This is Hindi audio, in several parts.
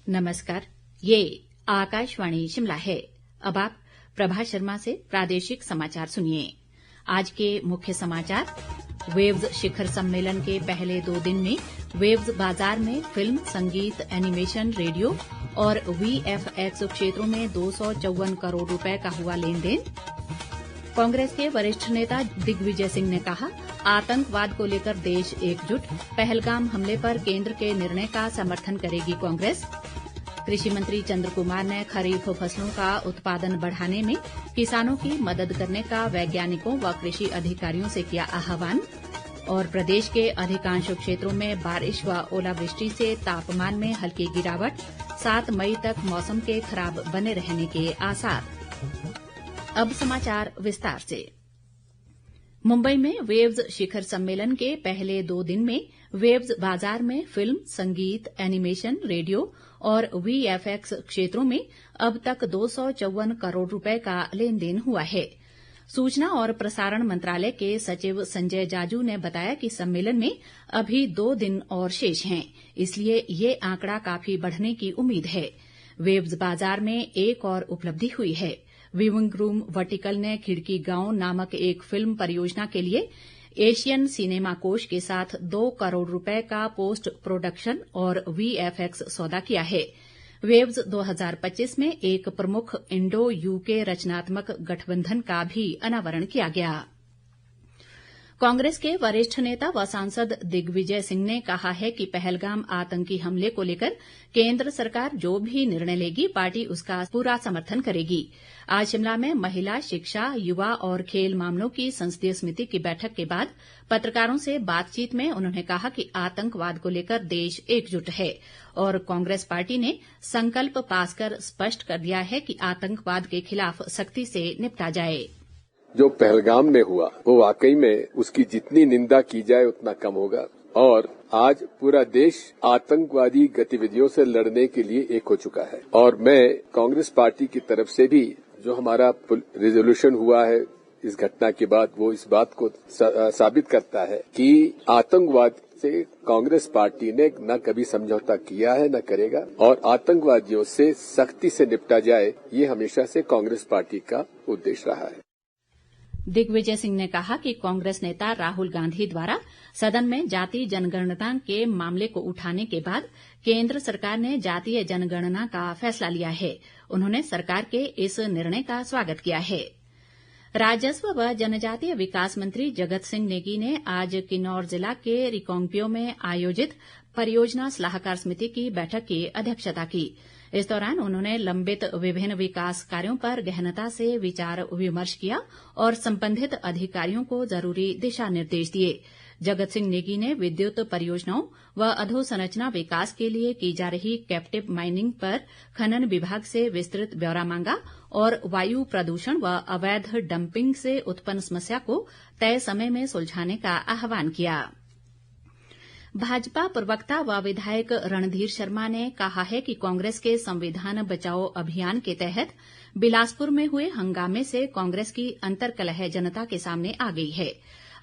नमस्कार, ये आकाशवाणी शिमला है। अब आप प्रभा शर्मा से प्रादेशिक समाचार सुनिए। आज के मुख्य समाचार। वेव्स शिखर सम्मेलन के पहले 2 दिन में वेव्स बाजार में फिल्म, संगीत, एनिमेशन, रेडियो और वीएफएक्स क्षेत्रों में 254 करोड़ रुपए का हुआ लेन देन। कांग्रेस के वरिष्ठ नेता दिग्विजय सिंह ने कहा, आतंकवाद को लेकर देश एकजुट, पहलगाम हमले पर केंद्र के निर्णय का समर्थन करेगी कांग्रेस। कृषि मंत्री चंद्र कुमार ने खरीफ फसलों का उत्पादन बढ़ाने में किसानों की मदद करने का वैज्ञानिकों व कृषि अधिकारियों से किया आह्वान। और प्रदेश के अधिकांश क्षेत्रों में बारिश व ओलावृष्टि से तापमान में हल्की गिरावट, 7 मई तक मौसम के खराब बने रहने के आसार। अब समाचार विस्तार से। मुंबई में वेव्स शिखर सम्मेलन के पहले 2 दिन में वेव्स बाजार में फिल्म, संगीत, एनिमेशन, रेडियो और वीएफएक्स क्षेत्रों में अब तक 254 करोड़ रुपए का लेन देन हुआ है। सूचना और प्रसारण मंत्रालय के सचिव संजय जाजू ने बताया कि सम्मेलन में अभी 2 दिन और शेष हैं, इसलिए ये आंकड़ा काफी बढ़ने की उम्मीद है। वेव्स बाजार में एक और उपलब्धि हुई है। विविंग रूम वर्टिकल ने खिड़की गांव नामक एक फिल्म परियोजना के लिए एशियन सिनेमा कोष के साथ 2 करोड़ रुपए का पोस्ट प्रोडक्शन और वीएफएक्स सौदा किया है। वेव्स 2025 में एक प्रमुख इंडो यूके रचनात्मक गठबंधन का भी अनावरण किया गया। कांग्रेस के वरिष्ठ नेता व सांसद दिग्विजय सिंह ने कहा है कि पहलगाम आतंकी हमले को लेकर केंद्र सरकार जो भी निर्णय लेगी, पार्टी उसका पूरा समर्थन करेगी। आज शिमला में महिला, शिक्षा, युवा और खेल मामलों की संसदीय समिति की बैठक के बाद पत्रकारों से बातचीत में उन्होंने कहा कि आतंकवाद को लेकर देश एकजुट है और कांग्रेस पार्टी ने संकल्प पास कर स्पष्ट कर दिया है कि आतंकवाद के खिलाफ सख्ती से निपटा जाए। जो पहलगाम में हुआ वो वाकई में उसकी जितनी निंदा की जाए उतना कम होगा और आज पूरा देश आतंकवादी गतिविधियों से लड़ने के लिए एक हो चुका है। और मैं कांग्रेस पार्टी की तरफ से भी जो हमारा रेजोल्यूशन हुआ है इस घटना के बाद, वो इस बात को साबित करता है कि आतंकवाद से कांग्रेस पार्टी ने न कभी समझौता किया है, न करेगा और आतंकवादियों से सख्ती से निपटा जाए, ये हमेशा से कांग्रेस पार्टी का उद्देश्य रहा है। दिग्विजय सिंह ने कहा कि कांग्रेस नेता राहुल गांधी द्वारा सदन में जाति जनगणना के मामले को उठाने के बाद केंद्र सरकार ने जातीय जनगणना का फैसला लिया है। उन्होंने सरकार के इस निर्णय का स्वागत किया है। राजस्व व जनजातीय विकास मंत्री जगत सिंह नेगी ने आज किन्नौर जिला के रिकांगपिओ में आयोजित परियोजना सलाहकार समिति की बैठक की अध्यक्षता की। इस दौरान उन्होंने लंबित विभिन्न विकास कार्यों पर गहनता से विचार विमर्श किया और संबंधित अधिकारियों को जरूरी दिशा निर्देश दिए। जगत सिंह नेगी ने विद्युत परियोजनाओं व अधोसंरचना विकास के लिए की जा रही कैप्टिव माइनिंग पर खनन विभाग से विस्तृत ब्यौरा मांगा और वायु प्रदूषण व अवैध डंपिंग से उत्पन्न समस्या को तय समय में सुलझाने का आह्वान किया। भाजपा प्रवक्ता व विधायक रणधीर शर्मा ने कहा है कि कांग्रेस के संविधान बचाओ अभियान के तहत बिलासपुर में हुए हंगामे से कांग्रेस की अंतर्कलह जनता के सामने आ गई है।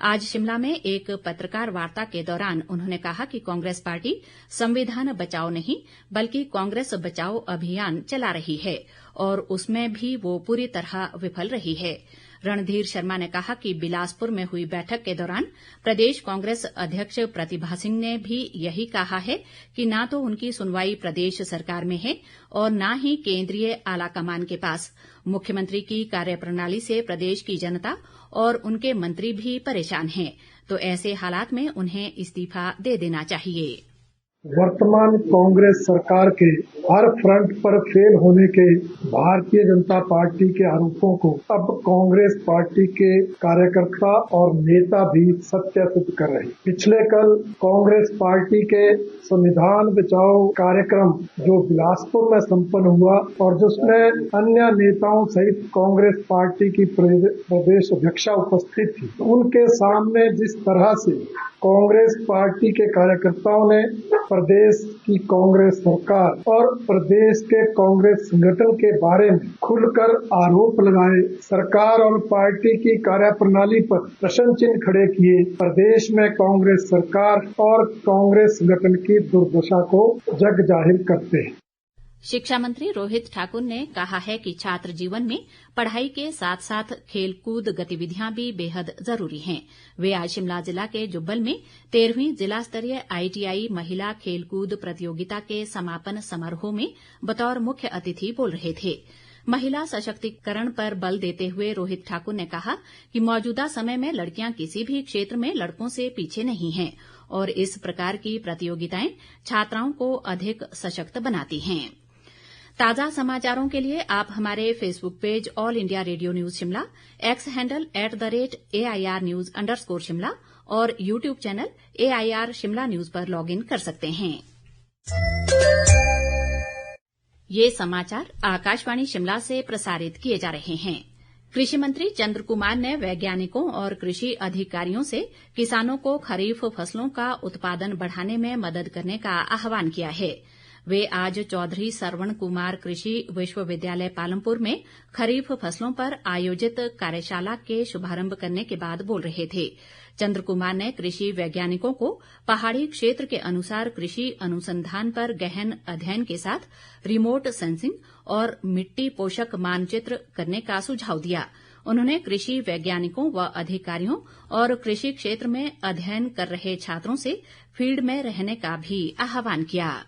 आज शिमला में एक पत्रकार वार्ता के दौरान उन्होंने कहा कि कांग्रेस पार्टी संविधान बचाओ नहीं बल्कि कांग्रेस बचाओ अभियान चला रही है और उसमें भी वो पूरी तरह विफल रही है। रणधीर शर्मा ने कहा कि बिलासपुर में हुई बैठक के दौरान प्रदेश कांग्रेस अध्यक्ष प्रतिभा सिंह ने भी यही कहा है कि न तो उनकी सुनवाई प्रदेश सरकार में है और न ही केंद्रीय आलाकमान के पास। मुख्यमंत्री की कार्यप्रणाली से प्रदेश की जनता और उनके मंत्री भी परेशान हैं, तो ऐसे हालात में उन्हें इस्तीफा दे देना चाहिए। वर्तमान कांग्रेस सरकार के हर फ्रंट पर फेल होने के भारतीय जनता पार्टी के आरोपों को अब कांग्रेस पार्टी के कार्यकर्ता और नेता भी सत्यापित कर रहे हैं। पिछले कल कांग्रेस पार्टी के संविधान बचाओ कार्यक्रम जो बिलासपुर में संपन्न हुआ और जिसमें अन्य नेताओं सहित कांग्रेस पार्टी की प्रदेश अध्यक्षा उपस्थित थी, उनके सामने जिस तरह से कांग्रेस पार्टी के कार्यकर्ताओं ने प्रदेश की कांग्रेस सरकार और प्रदेश के कांग्रेस संगठन के बारे में खुलकर आरोप लगाए, सरकार और पार्टी की कार्यप्रणाली पर प्रश्न चिन्ह खड़े किए, प्रदेश में कांग्रेस सरकार और कांग्रेस संगठन की दुर्दशा को जग जाहिर करते हैं। शिक्षा मंत्री रोहित ठाकुर ने कहा है कि छात्र जीवन में पढ़ाई के साथ साथ खेलकूद गतिविधियां भी बेहद जरूरी हैं। वे आज शिमला जिला के जुब्बल में 13वीं जिला स्तरीय ITI महिला खेलकूद प्रतियोगिता के समापन समारोह में बतौर मुख्य अतिथि बोल रहे थे। महिला सशक्तिकरण पर बल देते हुए रोहित ठाकुर ने कहा कि मौजूदा समय में लड़कियां किसी भी क्षेत्र में लड़कों से पीछे नहीं हैं और इस प्रकार की प्रतियोगिताएं छात्राओं को अधिक सशक्त बनाती हैं। ताजा समाचारों के लिए आप हमारे Facebook page all India radio news Shimla, x handle @AIR News_शिमला और YouTube channel AIR Shimla news पर लॉग इन कर सकते हैं। ये समाचार आकाशवाणी शिमला से प्रसारित किए जा रहे हैं। कृषि मंत्री चंद्र कुमार ने वैज्ञानिकों और कृषि अधिकारियों से किसानों को खरीफ फसलों का उत्पादन बढ़ाने में मदद करने का आह्वान किया है। वे आज चौधरी सरवण कुमार कृषि विश्वविद्यालय पालमपुर में खरीफ फसलों पर आयोजित कार्यशाला के शुभारंभ करने के बाद बोल रहे थे। चंद्र कुमार ने कृषि वैज्ञानिकों को पहाड़ी क्षेत्र के अनुसार कृषि अनुसंधान पर गहन अध्ययन के साथ रिमोट सेंसिंग और मिट्टी पोषक मानचित्र करने का सुझाव दिया। उन्होंने कृषि वैज्ञानिकों व अधिकारियों और कृषि क्षेत्र में अध्ययन कर रहे छात्रों से फील्ड में रहने का भी आह्वान किया।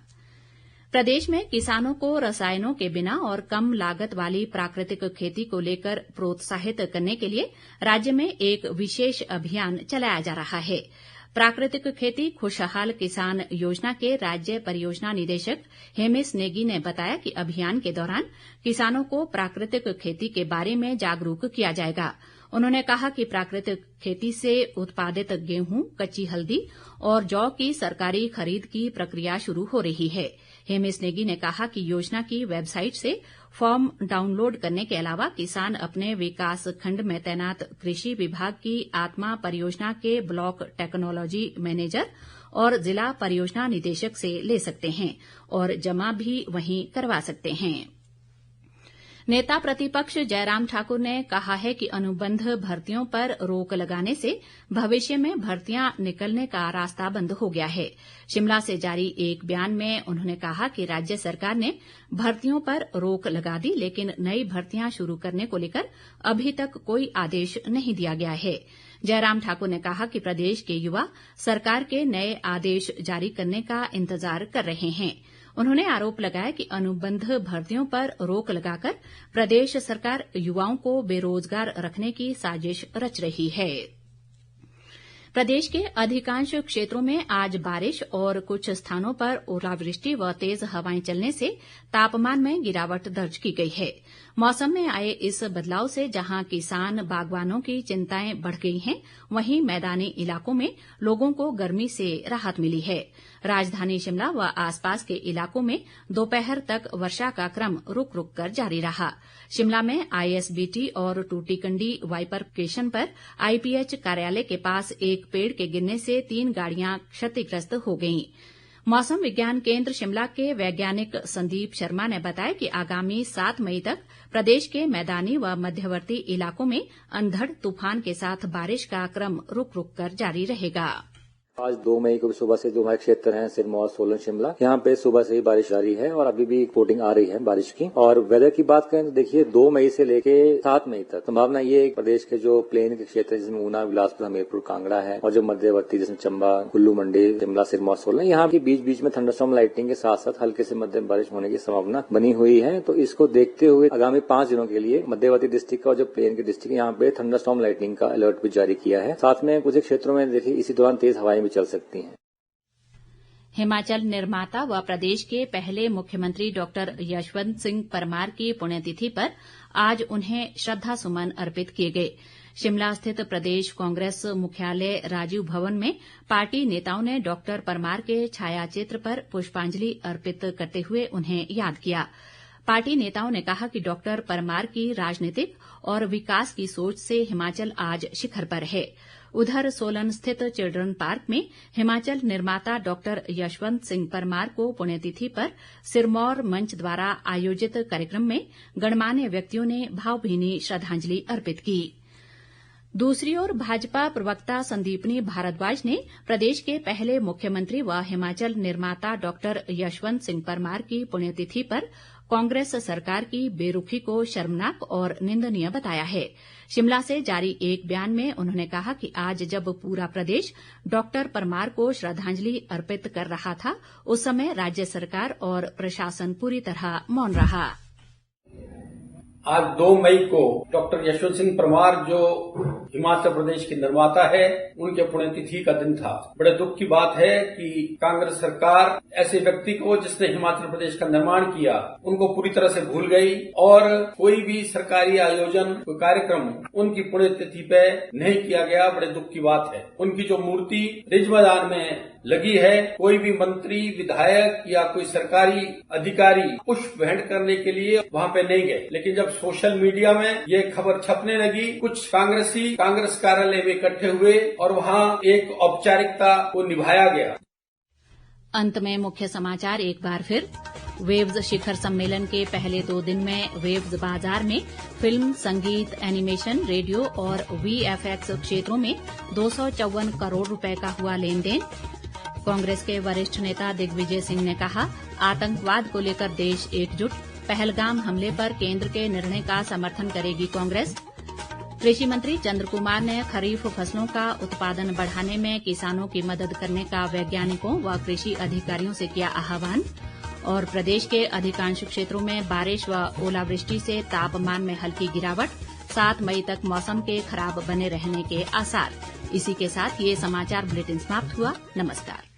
प्रदेश में किसानों को रसायनों के बिना और कम लागत वाली प्राकृतिक खेती को लेकर प्रोत्साहित करने के लिए राज्य में एक विशेष अभियान चलाया जा रहा है। प्राकृतिक खेती खुशहाल किसान योजना के राज्य परियोजना निदेशक हेमिस नेगी ने बताया कि अभियान के दौरान किसानों को प्राकृतिक खेती के बारे में जागरूक किया जाएगा। उन्होंने कहा कि प्राकृतिक खेती से उत्पादित गेहूं, कच्ची हल्दी और जौ की सरकारी खरीद की प्रक्रिया शुरू हो रही है। हेमिस नेगी ने कहा कि योजना की वेबसाइट से फॉर्म डाउनलोड करने के अलावा किसान अपने विकास खंड में तैनात कृषि विभाग की आत्मा परियोजना के ब्लॉक टेक्नोलॉजी मैनेजर और जिला परियोजना निदेशक से ले सकते हैं और जमा भी वहीं करवा सकते हैं। नेता प्रतिपक्ष जयराम ठाकुर ने कहा है कि अनुबंध भर्तियों पर रोक लगाने से भविष्य में भर्तियां निकलने का रास्ता बंद हो गया है। शिमला से जारी एक बयान में उन्होंने कहा कि राज्य सरकार ने भर्तियों पर रोक लगा दी, लेकिन नई भर्तियां शुरू करने को लेकर अभी तक कोई आदेश नहीं दिया गया है। जयराम ठाकुर ने कहा कि प्रदेश के युवा सरकार के नए आदेश जारी करने का इंतजार कर रहे हैं। उन्होंने आरोप लगाया कि अनुबंध भर्तियों पर रोक लगाकर प्रदेश सरकार युवाओं को बेरोजगार रखने की साजिश रच रही है। प्रदेश के अधिकांश क्षेत्रों में आज बारिश और कुछ स्थानों पर ओलावृष्टि व तेज हवाएं चलने से तापमान में गिरावट दर्ज की गई है। मौसम में आए इस बदलाव से जहां किसान बागवानों की चिंताएं बढ़ गई हैं, वहीं मैदानी इलाकों में लोगों को गर्मी से राहत मिली है। राजधानी शिमला व आसपास के इलाकों में दोपहर तक वर्षा का क्रम रुक रुक कर जारी रहा। शिमला में ISBT और टूटीकंडी बाइफरकेशन पर IPH कार्यालय के पास एक पेड़ के गिरने से 3 गाड़ियां क्षतिग्रस्त हो गईं। मौसम विज्ञान केंद्र शिमला के वैज्ञानिक संदीप शर्मा ने बताया कि आगामी 7 मई तक प्रदेश के मैदानी व मध्यवर्ती इलाकों में अंधड़ तूफान के साथ बारिश का क्रम रुक रुक कर जारी रहेगा। आज 2 मई को सुबह से जो हमारे क्षेत्र हैं सिरमौर, सोलन, शिमला, यहाँ पे सुबह से ही बारिश जारी है और अभी भी रिपोर्टिंग आ रही है बारिश की। और वेदर की बात करें तो देखिए 2 मई से लेके 7 मई तक संभावना ये प्रदेश के जो प्लेन के क्षेत्र है जिसमें ऊना, बिलासपुर, हमीरपुर, कांगड़ा है और जो मध्यवर्ती जैसे चंबा, कुल्लू मंडी, शिमला, सिरमौर, सोलन, यहाँ के बीच बीच में थंडरस्टॉर्म लाइटनिंग के साथ साथ हल्के से मध्यम बारिश होने की संभावना बनी हुई है। तो इसको देखते हुए आगामी 5 दिनों के लिए मध्यवर्ती डिस्ट्रिक्ट और जो प्लेन के डिस्ट्रिक्ट यहाँ पे थंडरस्टॉर्म लाइटनिंग का अलर्ट भी जारी किया है। साथ में कुछ क्षेत्रों में देखिए इसी दौरान तेज हवाएं भी चल सकती हैं। हिमाचल निर्माता व प्रदेश के पहले मुख्यमंत्री डॉक्टर यशवंत सिंह परमार की पुण्यतिथि पर आज उन्हें श्रद्धा सुमन अर्पित किए गए। शिमला स्थित प्रदेश कांग्रेस मुख्यालय राजीव भवन में पार्टी नेताओं ने डॉक्टर परमार के छायाचित्र पर पुष्पांजलि अर्पित करते हुए उन्हें याद किया। पार्टी नेताओं ने कहा कि डॉक्टर परमार की राजनीतिक और विकास की सोच से हिमाचल आज शिखर पर है। उधर सोलन स्थित चिल्ड्रन पार्क में हिमाचल निर्माता डॉक्टर यशवंत सिंह परमार को पुण्यतिथि पर सिरमौर मंच द्वारा आयोजित कार्यक्रम में गणमान्य व्यक्तियों ने भावभीनी श्रद्धांजलि अर्पित की। दूसरी ओर भाजपा प्रवक्ता संदीपनी भारद्वाज ने प्रदेश के पहले मुख्यमंत्री व हिमाचल निर्माता डॉक्टर यशवंत सिंह परमार की पुण्यतिथि पर कांग्रेस सरकार की बेरुखी को शर्मनाक और निंदनीय बताया है। शिमला से जारी एक बयान में उन्होंने कहा कि आज जब पूरा प्रदेश डॉक्टर परमार को श्रद्धांजलि अर्पित कर रहा था, उस समय राज्य सरकार और प्रशासन पूरी तरह मौन रहा। आज 2 मई को डॉक्टर यशवंत सिंह परमार जो हिमाचल प्रदेश के निर्माता है, उनके पुण्यतिथि का दिन था। बड़े दुख की बात है कि कांग्रेस सरकार ऐसे व्यक्ति को जिसने हिमाचल प्रदेश का निर्माण किया, उनको पूरी तरह से भूल गई और कोई भी सरकारी आयोजन, कोई कार्यक्रम उनकी पुण्यतिथि पे नहीं किया गया। बड़े दुख की बात है। उनकी जो मूर्ति रिज मैदान में लगी है, कोई भी मंत्री, विधायक या कोई सरकारी अधिकारी पुष्प भेंट करने के लिए वहां पे नहीं गए। लेकिन जब सोशल मीडिया में ये खबर छपने लगी, कुछ कांग्रेसी कांग्रेस कार्यालय में इकट्ठे हुए और वहां एक औपचारिकता को निभाया गया। अंत में मुख्य समाचार एक बार फिर। वेव्स शिखर सम्मेलन के पहले 2 दिन में वेव्स बाजार में फिल्म, संगीत, एनिमेशन, रेडियो और वीएफएक्स क्षेत्रों में 254 करोड़ रुपए का हुआ लेन देन। कांग्रेस के वरिष्ठ नेता दिग्विजय सिंह ने कहा, आतंकवाद को लेकर देश एकजुट। पहलगाम हमले पर केंद्र के निर्णय का समर्थन करेगी कांग्रेस। कृषि मंत्री चंद्र कुमार ने खरीफ फसलों का उत्पादन बढ़ाने में किसानों की मदद करने का वैज्ञानिकों व कृषि अधिकारियों से किया आह्वान। और प्रदेश के अधिकांश क्षेत्रों में बारिश व ओलावृष्टि से तापमान में हल्की गिरावट। 7 मई तक मौसम के खराब बने रहने के आसार। इसी के साथ ये समाचार बुलेटिन समाप्त हुआ। नमस्कार।